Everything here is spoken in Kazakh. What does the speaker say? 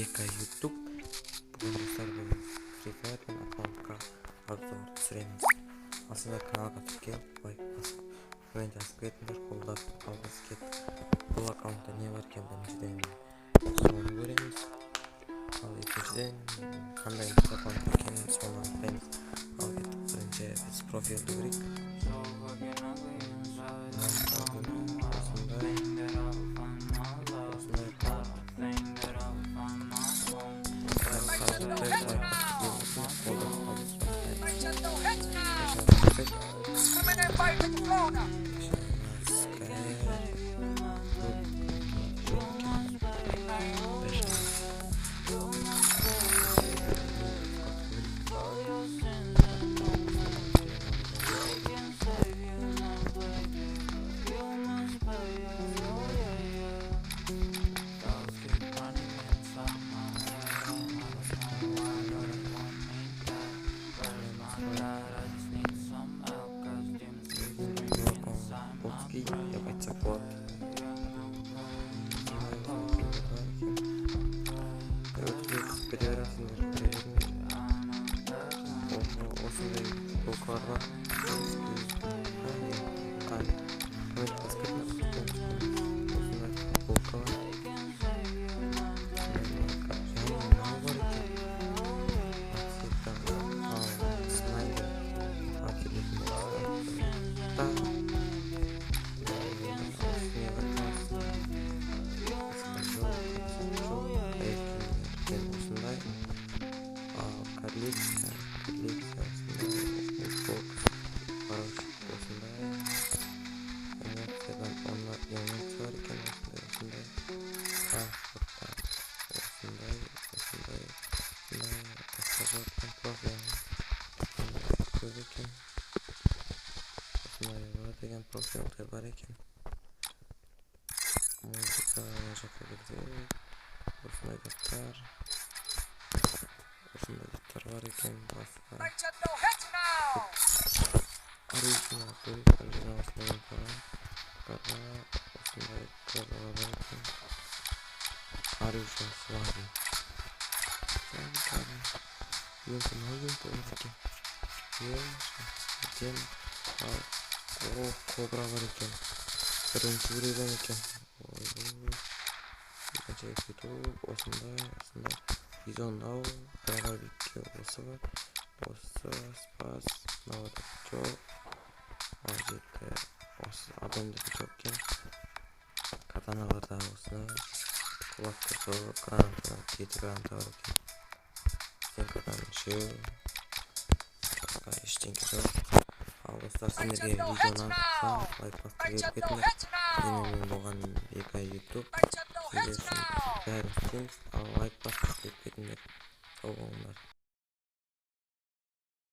2 YouTube. Бүгін достар біз Free Fire аккаунтқа обзор түсіреміз. Осындай каналға тіркеліп лайк басып коммент жазып кетіңдер, қолдап алғыс кет. Бұл аккаунтта не бар екен біріншіден соны көреміз. Ал екіншіден қандай аккаунт екенін соны анықтаймыз. Ал кеттік, бірінші біз профилді көрейік. Як айтсақ болады. Осындай блоклар бар. Деген профилдер бар екен. Музыка жаққа келдік. Осындай заттар бар екен. Басқа оригинал осындай бар екен. Оружие славы. Кобра бар екен. Бірінші біреуден екен. Екінші ютуб осындай бизон дробовикке осы бар. Осы спас наводок жоқ. Ал жетті осы адамдығы жоқ екен. Катаналарда осындай кулактар жоқ. Гранаталар 7 граната бар екен. Стенкадан үшеу. Басқа ештеңке жоқ. Ал достар, сендерге видеоны лайк басып беріп кетіңдер. Менімен болған 2 YouTube. Сендер үшін бәрін істейміз. Ал лайк басып беріп кетіңдер. Сау болыңдар.